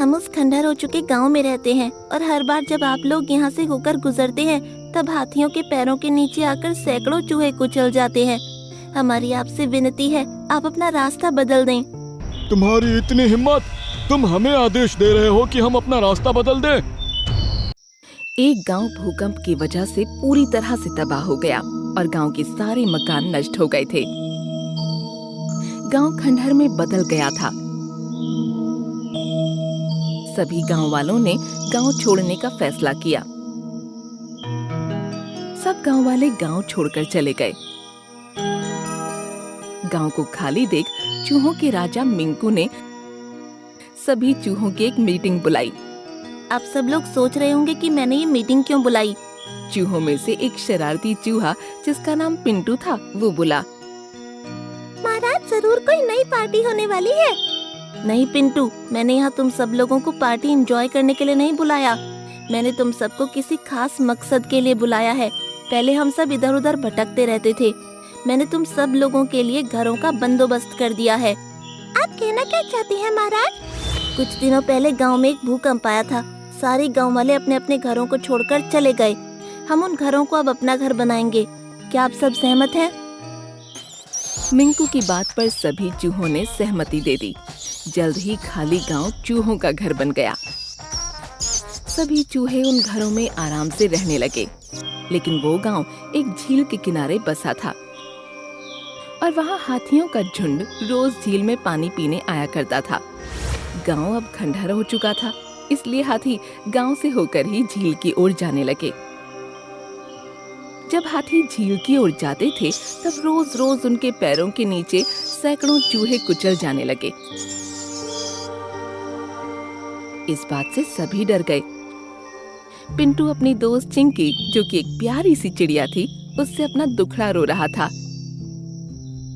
हम उस खंडहर हो चुके गांव में रहते हैं और हर बार जब आप लोग यहाँ से होकर गुजरते हैं तब हाथियों के पैरों के नीचे आकर सैकड़ों चूहे कुचल जाते हैं। हमारी आपसे विनती है, आप अपना रास्ता बदल दें। तुम्हारी इतनी हिम्मत, तुम हमें आदेश दे रहे हो कि हम अपना रास्ता बदल दें? एक गांव भूकंप की वजह से पूरी तरह से तबाह हो गया और गांव के सारे मकान नष्ट हो गए थे। गांव खंडहर में बदल गया था। सभी गांव वालों ने गांव छोड़ने का फैसला किया। सब गांव वाले गांव छोड़कर चले गए। गांव को खाली देख चूहों के राजा मिंकू ने सभी चूहों की एक मीटिंग बुलाई। आप सब लोग सोच रहे होंगे कि मैंने ये मीटिंग क्यों बुलाई। चूहों में से एक शरारती चूहा जिसका नाम पिंटू था, वो बोला, महाराज जरूर कोई नई पार्टी होने वाली है। नहीं पिंटू, मैंने यहाँ तुम सब लोगों को पार्टी एंजॉय करने के लिए नहीं बुलाया। मैंने तुम सबको किसी खास मकसद के लिए बुलाया है। पहले हम सब इधर उधर भटकते रहते थे। मैंने तुम सब लोगों के लिए घरों का बंदोबस्त कर दिया है। आप कहना क्या चाहती हैं महाराज? कुछ दिनों पहले गांव में एक भूकंप आया था। सारे गांव वाले अपने अपने घरों को छोड़कर चले गए। हम उन घरों को अब अपना घर बनाएंगे। क्या आप सब सहमत हैं? मिंकू की बात पर सभी चूहों ने सहमति दे दी। जल्द ही खाली गांव चूहों का घर बन गया। सभी चूहे उन घरों में आराम से रहने लगे। लेकिन वो गांव एक झील के किनारे बसा था और वहाँ हाथियों का झुंड रोज झील में पानी पीने आया करता था। गांव अब खंडहर हो चुका था, इसलिए हाथी गांव से होकर ही झील की ओर जाने लगे। जब हाथी झील की ओर जाते थे तब रोज रोज उनके पैरों के नीचे सैकड़ों चूहे कुचल जाने लगे। इस बात से सभी डर गए। पिंटू अपनी दोस्त चिंकी, जो कि एक प्यारी सी चिड़िया थी, उससे अपना दुखड़ा रो रहा था।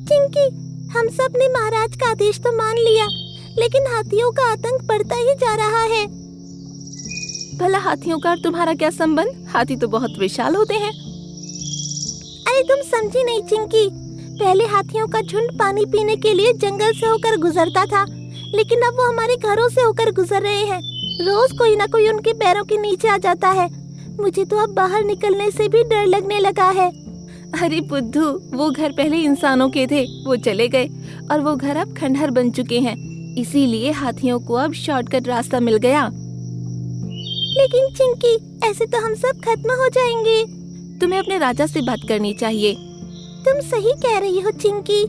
चिंकी, हम सब ने महाराज का आदेश तो मान लिया, लेकिन हाथियों का आतंक बढ़ता ही जा रहा है। भला हाथियों का और तुम्हारा क्या संबंध? हाथी तो बहुत विशाल होते हैं। अरे तुम समझी नहीं चिंकी। पहले हाथियों का झुंड पानी पीने के लिए जंगल से होकर गुजरता था, लेकिन अब वो हमारे घरों से होकर गुजर रहे हैं। रोज कोई ना कोई उनके पैरों के नीचे आ जाता है। मुझे तो अब बाहर निकलने से भी डर लगने लगा है। अरे बुद्धू, वो घर पहले इंसानों के थे, वो चले गए और वो घर अब खंडहर बन चुके हैं। इसीलिए हाथियों को अब शॉर्टकट रास्ता मिल गया। लेकिन चिंकी, ऐसे तो हम सब खत्म हो जाएंगे। तुम्हें अपने राजा से बात करनी चाहिए। तुम सही कह रही हो चिंकी।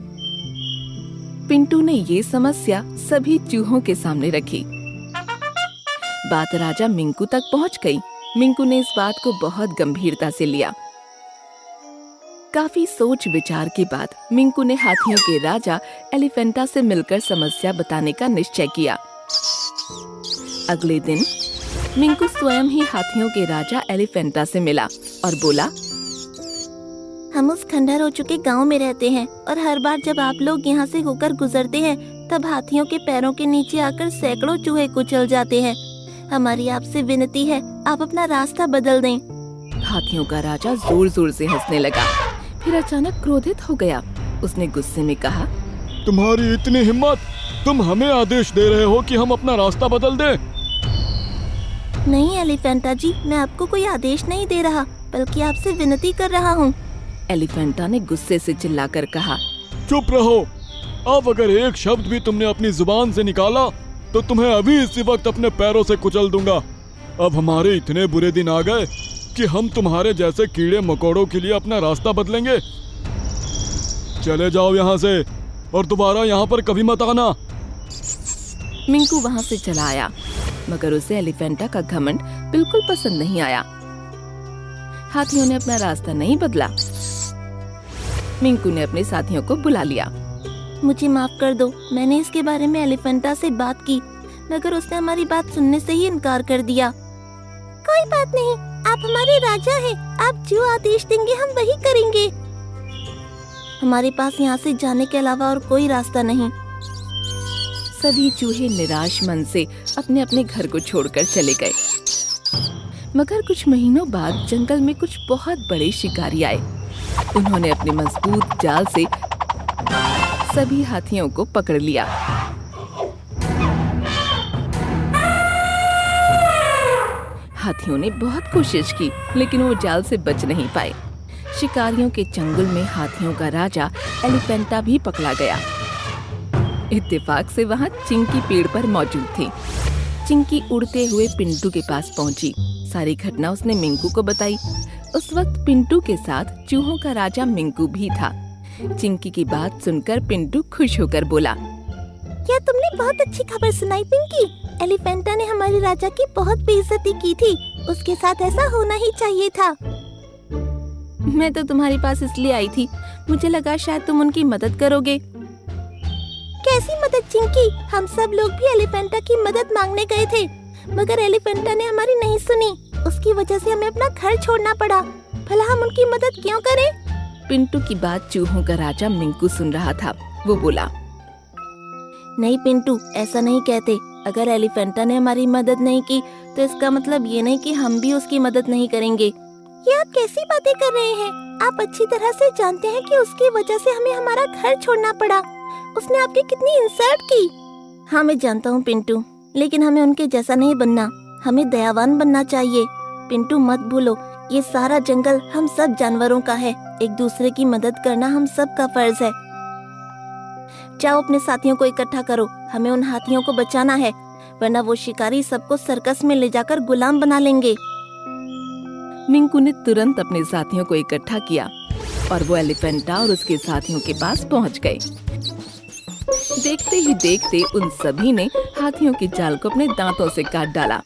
पिंटू ने ये समस्या सभी चूहों के सामने रखी। बात राजा मिंकू तक पहुंच गई। मिंकू ने इस बात को बहुत गंभीरता से लिया। काफी सोच विचार के बाद मिंकू ने हाथियों के राजा एलिफेंटा से मिलकर समस्या बताने का निश्चय किया। अगले दिन मिंकू स्वयं ही हाथियों के राजा एलिफेंटा से मिला और बोला, हम उस खंडहर हो चुके गांव में रहते हैं और हर बार जब आप लोग यहाँ से होकर गुजरते हैं तब हाथियों के पैरों के नीचे आकर सैकड़ों चूहे कुचल जाते हैं। हमारी आपसे विनती है, आप अपना रास्ता बदल दें। हाथियों का राजा जोर जोर से हंसने लगा, फिर अचानक क्रोधित हो गया। उसने गुस्से में कहा, तुम्हारी इतनी हिम्मत, तुम हमें आदेश दे रहे हो कि हम अपना रास्ता बदल दें? नहीं एलिफेंटा जी, मैं आपको कोई आदेश नहीं दे रहा, बल्कि आपसे विनती कर रहा हूँ। एलिफेंटा ने गुस्से से चिल्लाकर कहा, चुप रहो। अब अगर एक शब्द भी तुमने अपनी जुबान से निकाला तो तुम्हें अभी इसी वक्त अपने पैरों से कुचल दूंगा। अब हमारे इतने बुरे दिन आ गए कि हम तुम्हारे जैसे कीड़े मकोड़ों के लिए अपना रास्ता बदलेंगे। चले जाओ यहाँ से और दोबारा यहाँ पर कभी मत आना। मिंकू वहाँ से चला आया, मगर उसे एलिफेंटा का घमंड बिल्कुल पसंद नहीं आया। हाथियों ने अपना रास्ता नहीं बदला। मिंकू ने अपने साथियों को बुला लिया। मुझे माफ कर दो, मैंने इसके बारे में एलिफेंटा से बात की, मगर उसने हमारी बात सुनने से ही इनकार कर दिया। कोई बात नहीं, आप हमारे राजा हैं, आप जो आदेश देंगे हम वही करेंगे। हमारे पास यहाँ से जाने के अलावा और कोई रास्ता नहीं। सभी चूहे निराश मन से अपने अपने घर को छोड़कर चले गए। मगर कुछ महीनों बाद जंगल में कुछ बहुत बड़े शिकारी आए। उन्होंने अपने मजबूत जाल से सभी हाथियों को पकड़ लिया। हाथियों ने बहुत कोशिश की, लेकिन वो जाल से बच नहीं पाए। शिकारियों के चंगुल में हाथियों का राजा एलिफेंटा भी पकड़ा गया। इत्तेफाक से वहाँ चिंकी पेड़ पर मौजूद थी। चिंकी उड़ते हुए पिंटू के पास पहुंची। सारी घटना उसने मिंकू को बताई। उस वक्त पिंटू के साथ चूहों का राजा मिंकू भी था। चिंकी की बात सुनकर पिंटू खुश होकर बोला, क्या तुमने बहुत अच्छी खबर सुनाई पिंकी। एलिफेंटा ने हमारे राजा की बहुत बेइज्जती की थी। उसके साथ ऐसा होना ही चाहिए था। मैं तो तुम्हारे पास इसलिए आई थी, मुझे लगा शायद तुम उनकी मदद करोगे। कैसी मदद चिंकी? हम सब लोग भी एलिफेंटा की मदद मांगने गए थे, मगर एलिफेंटा ने हमारी नहीं सुनी। उसकी वजह से हमें अपना घर छोड़ना पड़ा। भला हम उनकी मदद क्यों करें? पिंटू की बात चूहों का राजा मिंकू सुन रहा था। वो बोला, नहीं पिंटू, ऐसा नहीं कहते। अगर एलिफेंटा ने हमारी मदद नहीं की तो इसका मतलब ये नहीं कि हम भी उसकी मदद नहीं करेंगे। ये आप कैसी बातें कर रहे हैं? आप अच्छी तरह से जानते हैं कि उसकी वजह से हमें हमारा घर छोड़ना पड़ा। उसने आपकी कितनी इंसल्ट की। हाँ मैं जानता हूँ पिंटू, लेकिन हमें उनके जैसा नहीं बनना। हमें दयावान बनना चाहिए। पिंटू मत भूलो, ये सारा जंगल हम सब जानवरों का है। एक दूसरे की मदद करना हम सब का फर्ज है। जाओ अपने साथियों को इकट्ठा करो, हमें उन हाथियों को बचाना है, वरना वो शिकारी सबको सर्कस में ले जाकर गुलाम बना लेंगे। मिंकू ने तुरंत अपने साथियों को इकट्ठा किया और वो एलिफेंटा और उसके साथियों के पास पहुंच गए। देखते ही देखते उन सभी ने हाथियों की जाल को अपने दांतों से काट डाला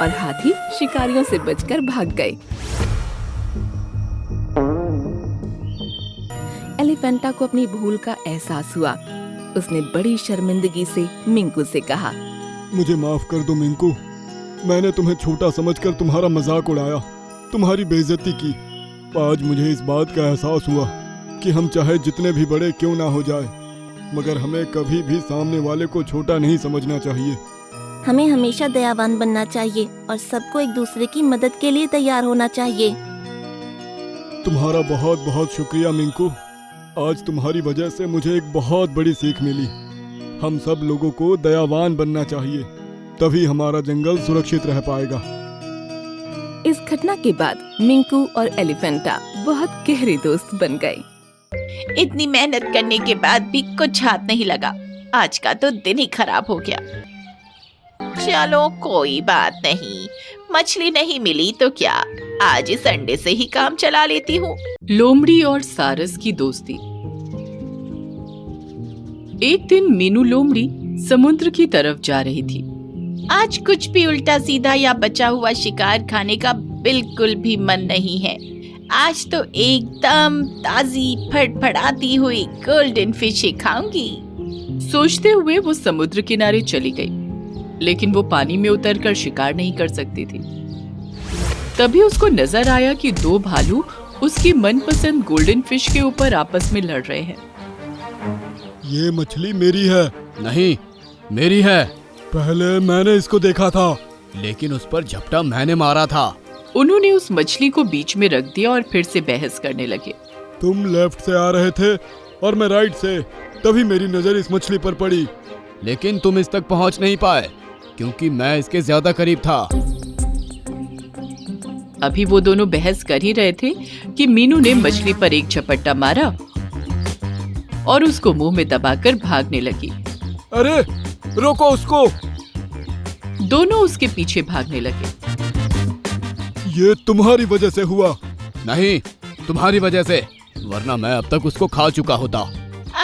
और हाथी शिकारियों से बचकर भाग गए। एलिफेंटा को अपनी भूल का एहसास हुआ। उसने बड़ी शर्मिंदगी से मिंकू से कहा, मुझे माफ कर दो मिंकू, मैंने तुम्हें छोटा समझकर तुम्हारा मजाक उड़ाया, तुम्हारी बेइज्जती की। आज मुझे इस बात का एहसास हुआ कि हम चाहे जितने भी बड़े क्यों ना हो जाए, मगर हमें कभी भी सामने वाले को छोटा नहीं समझना चाहिए। हमें हमेशा दयावान बनना चाहिए और सबको एक दूसरे की मदद के लिए तैयार होना चाहिए। तुम्हारा बहुत बहुत शुक्रिया मिंकू। आज तुम्हारी वजह से मुझे एक बहुत बड़ी सीख मिली। हम सब लोगों को दयावान बनना चाहिए, तभी हमारा जंगल सुरक्षित रह पाएगा। इस घटना के बाद मिंकू और एलिफेंटा बहुत गहरे दोस्त बन गए। इतनी मेहनत करने के बाद भी कुछ हाथ नहीं लगा। आज का तो दिन ही खराब हो गया। चलो कोई बात नहीं, मछली नहीं मिली तो क्या, आज इस अंडे से ही काम चला लेती हूँ। लोमड़ी और सारस की दोस्ती। एक दिन मीनू लोमड़ी समुद्र की तरफ जा रही थी। आज कुछ भी उल्टा सीधा या बचा हुआ शिकार खाने का बिल्कुल भी मन नहीं है। आज तो एकदम ताजी फड़फड़ाती हुई गोल्डन फिश ही खाऊंगी। सोचते हुए वो समुद्र किनारे चली गई, लेकिन वो पानी में उतरकर शिकार नहीं कर सकती थी। तभी उसको नजर आया कि दो भालू उसकी मनपसंद गोल्डन फिश के ऊपर आपस में लड़ रहे हैं। ये मछली मेरी है। नहीं, मेरी है। पहले मैंने इसको देखा था, लेकिन उस पर झपटा मैंने मारा था। उन्होंने उस मछली को बीच में रख दिया और फिर से बहस करने लगे। तुम लेफ्ट से आ रहे थे और मैं राइट से, तभी मेरी नजर इस मछली पर पड़ी। लेकिन तुम इस तक पहुंच नहीं पाए क्योंकि मैं इसके ज्यादा करीब था। अभी वो दोनों बहस कर ही रहे थे कि मीनू ने मछली पर एक झपट्टा मारा और उसको मुंह में दबाकर भागने लगी। अरे रोको उसको! दोनों उसके पीछे भागने लगे। ये तुम्हारी वजह से हुआ। नहीं, तुम्हारी वजह से, वरना मैं अब तक उसको खा चुका होता।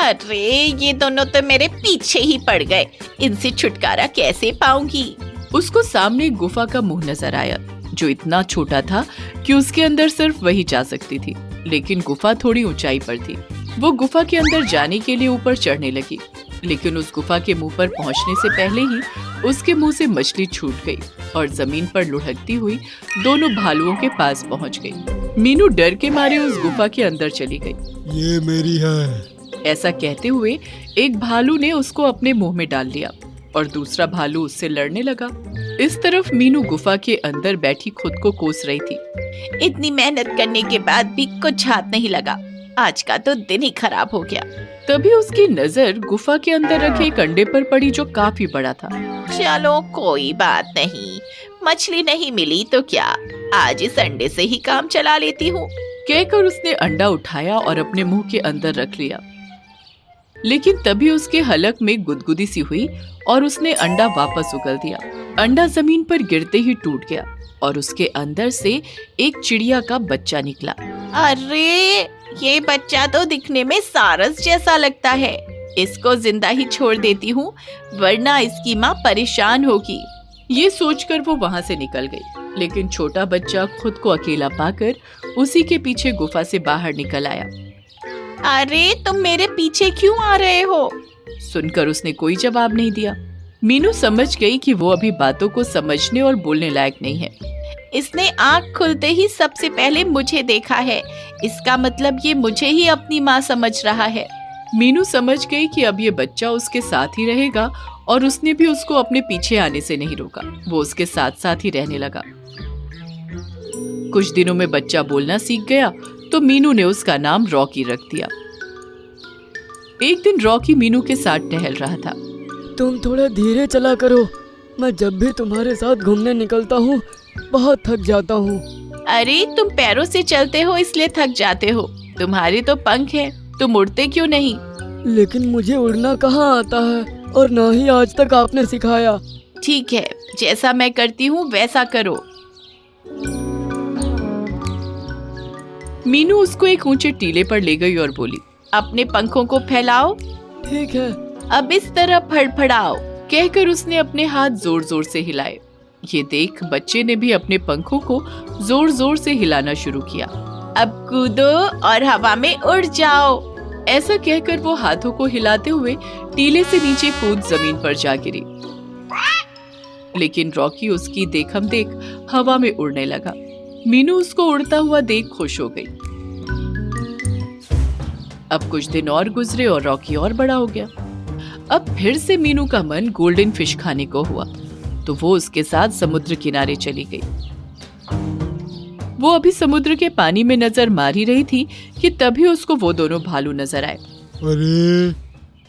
अरे ये दोनों तो मेरे पीछे ही पड़ गए, इनसे छुटकारा कैसे पाऊंगी। उसको सामने एक गुफा का मुंह नजर आया जो इतना छोटा था कि उसके अंदर सिर्फ वही जा सकती थी, लेकिन गुफा थोड़ी ऊंचाई पर थी। वो गुफा के अंदर जाने के लिए ऊपर चढ़ने लगी, लेकिन उस गुफा के मुंह पर पहुंचने से पहले ही उसके मुंह से मछली छूट गई और जमीन पर लुढ़कती हुई दोनों भालुओं के पास पहुंच गई। मीनू डर के मारे उस गुफा के अंदर चली गई। ये मेरी है। ऐसा कहते हुए एक भालू ने उसको अपने मुंह में डाल लिया और दूसरा भालू उससे लड़ने लगा। इस तरफ मीनू गुफा के अंदर बैठी खुद को कोस रही थी। इतनी मेहनत करने के बाद भी कुछ हाथ नहीं लगा। आज का तो दिन ही खराब हो गया। तभी उसकी नजर गुफा के अंदर रखे एक अंडे पर पड़ी जो काफी बड़ा था। चलो कोई बात नहीं, मछली नहीं मिली तो क्या, आज इस अंडे से ही काम चला लेती हूँ। कहकर उसने अंडा उठाया और अपने मुंह के अंदर रख लिया। लेकिन तभी उसके हलक में गुदगुदी सी हुई और उसने अंडा वापस उगल दिया। अंडा जमीन पर गिरते ही टूट गया और उसके अंदर से एक चिड़िया का बच्चा निकला। अरे, ये बच्चा तो दिखने में सारस जैसा लगता है। इसको जिंदा ही छोड़ देती हूँ, वरना इसकी माँ परेशान होगी। ये सोचकर वो वहां से निकल गई। लेकिन छोटा बच्चा खुद को अकेला पाकर उसी के पीछे गुफा से बाहर निकल आया। अरे, तुम मेरे पीछे क्यों आ रहे हो? सुनकर उसने कोई जवाब नहीं दिया। मीनू समझ गई कि वो अभी बातों को समझने और बोलने लायक नहीं है। इसने आँख खुलते ही सबसे पहले मुझे देखा है। इसका मतलब ये मुझे ही अपनी माँ समझ रहा है। मीनू समझ गई कि अब ये बच्चा उसके साथ ही रहेगा और उसने भी उसको अपने पीछे आने से नहीं रोका। वो उसके साथ साथ ही रहने लगा। कुछ दिनों में बच्चा बोलना सीख गया तो मीनू ने उसका नाम रॉकी रख दिया। एक दिन रॉकी मीनू के साथ टहल रहा था। तुम थोड़ा धीरे चला करो, मैं जब भी तुम्हारे साथ घूमने निकलता हूँ बहुत थक जाता हूँ। अरे, तुम पैरों से चलते हो इसलिए थक जाते हो। तुम्हारे तो पंख हैं, तुम उड़ते क्यों नहीं? लेकिन मुझे उड़ना कहाँ आता है और ना ही आज तक आपने सिखाया। ठीक है, जैसा मैं करती हूँ वैसा करो। मीनू उसको एक ऊंचे टीले पर ले गई और बोली, अपने पंखों को फैलाओ। ठीक है। अब इस तरह फड़फड़ाओ। कहकर उसने अपने हाथ जोर जोर से हिलाए। ये देख बच्चे ने भी अपने पंखों को जोर जोर से हिलाना शुरू किया। अब कूदो और हवा में उड़ जाओ। ऐसा कहकर वो हाथों को हिलाते हुए टीले से नीचे कूद जमीन पर जा गिरी। लेकिन रॉकी उसकी देखम देख हवा में उड़ने लगा। मीनू उसको उड़ता हुआ देख खुश हो गई। अब कुछ दिन और गुजरे और रॉकी और बड़ा हो गया। अब फिर से मीनू का मन गोल्डन फिश खाने को हुआ तो वो उसके साथ समुद्र किनारे चली गई। वो अभी समुद्र के पानी में नजर मार ही रही थी कि तभी उसको वो दोनों भालू नजर आए। अरे,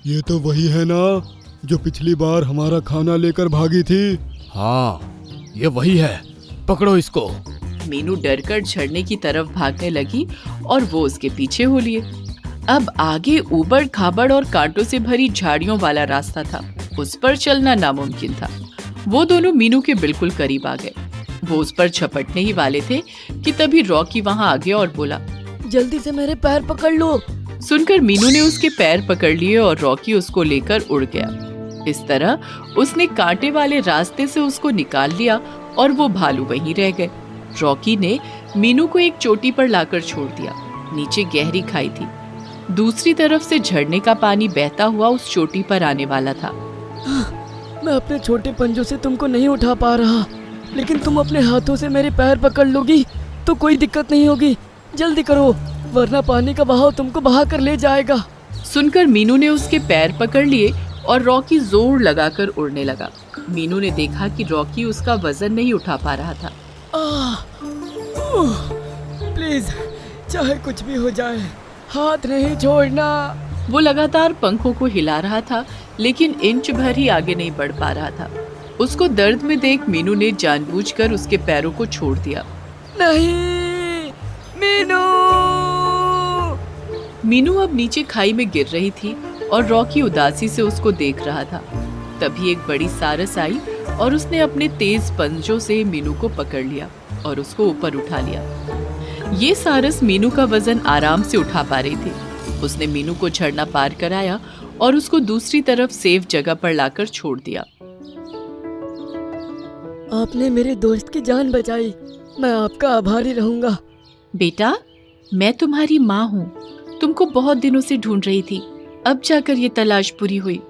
ये तो वही है ना जो पिछली बार हमारा खाना लेकर भागी थी। हाँ, ये वही है, पकड़ो इसको। मीनू डरकर झरने की तरफ भागने लगी और वो उसके पीछे हो लिए। अब आगे ऊबड़ खाबड़ और कांटों से भरी झाड़ियों वाला रास्ता था। उस पर चलना नामुमकिन था। वो दोनों मीनू के बिल्कुल करीब आ गए। वो उस पर झपटने ही वाले थे कि तभी रॉकी वहां आ गया और बोला, जल्दी से मेरे पैर पकड़ लो। सुनकर मीनू ने उसके पैर पकड़ लिए और रॉकी उसको लेकर उड़ गया। इस तरह उसने कांटे वाले रास्ते से उसको निकाल लिया और वो भालू वहीं रह गए। रॉकी ने मीनू को एक चोटी पर लाकर छोड़ दिया। नीचे गहरी खाई थी। दूसरी तरफ से झरने का पानी बहता हुआ उस चोटी पर आने वाला था। मैं अपने छोटे पंजों से तुमको नहीं उठा पा रहा, लेकिन तुम अपने हाथों से मेरे पैर पकड़ लोगी तो कोई दिक्कत नहीं होगी। जल्दी करो, वरना पानी का बहाव तुमको बहा कर ले जाएगा। सुनकर मीनू ने उसके पैर पकड़ लिए और रॉकी जोर लगाकर उड़ने लगा। मीनू ने देखा कि रॉकी उसका वजन नहीं उठा पा रहा था। प्लीज, चाहे कुछ भी हो जाए, हाथ नहीं छोड़ना। वो लगातार पंखों को हिला रहा था, लेकिन इंच भर ही आगे नहीं बढ़ पा रहा था। उसको दर्द में देख मीनू ने जानबूझकर उसके पैरों को छोड़ दिया। नहीं, मीनू। मीनू अब नीचे खाई में गिर रही थी और रॉकी उदासी से उसको देख रहा था। तभी एक बड़ी सारस आई और उसने अपने तेज पंजों से मीनू को पकड़ लिया और उसको ऊपर उठा लिया। ये सारस मीनू का वजन आराम से उठा पा रही थी। उसने मीनू को झरना पार कराया और उसको दूसरी तरफ सेफ जगह पर लाकर छोड़ दिया। आपने मेरे दोस्त की जान बचाई, मैं आपका आभारी रहूंगा। बेटा, मैं तुम्हारी माँ हूँ। तुमको बहुत दिनों से ढूंढ रही थी, अब जाकर ये तलाश पूरी हुई।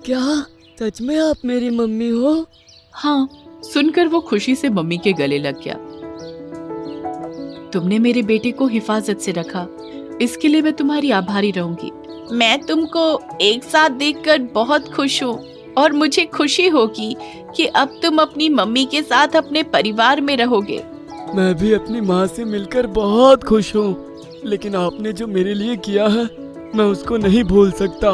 क्या सच में आप मेरी मम्मी हो? हाँ। सुनकर वो खुशी से मम्मी के गले लग गया। तुमने मेरे बेटे को हिफाजत से रखा, इसके लिए मैं तुम्हारी आभारी रहूंगी। मैं तुमको एक साथ देखकर बहुत खुश हूँ और मुझे खुशी होगी कि अब तुम अपनी मम्मी के साथ अपने परिवार में रहोगे। मैं भी अपनी माँ से मिलकर बहुत खुश हूँ, लेकिन आपने जो मेरे लिए किया है मैं उसको नहीं भूल सकता।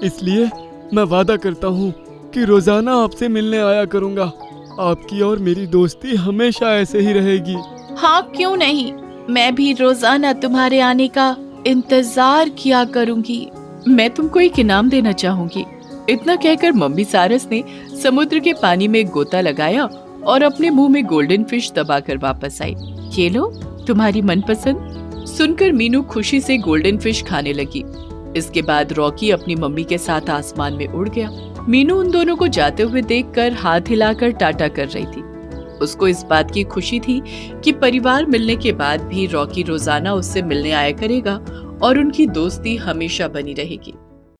इसलिए मैं वादा करता हूँ कि रोजाना आपसे मिलने आया करूँगा। आपकी और मेरी दोस्ती हमेशा ऐसे ही रहेगी। हाँ क्यों नहीं, मैं भी रोजाना तुम्हारे आने का इंतजार किया करूंगी। मैं तुमको एक इनाम देना चाहूंगी। इतना कहकर मम्मी सारस ने समुद्र के पानी में एक गोता लगाया और अपने मुंह में गोल्डन फिश दबाकर वापस आई। ये लो तुम्हारी मनपसंद। सुनकर मीनू खुशी से गोल्डन फिश खाने लगी। इसके बाद रॉकी अपनी मम्मी के साथ आसमान में उड़ गया। मीनू उन दोनों को जाते हुए देखकर हाथ हिलाकर टाटा कर रही थी। उसको इस बात की खुशी थी कि परिवार मिलने के बाद भी रॉकी रोजाना उससे मिलने आया करेगा और उनकी दोस्ती हमेशा बनी रहेगी।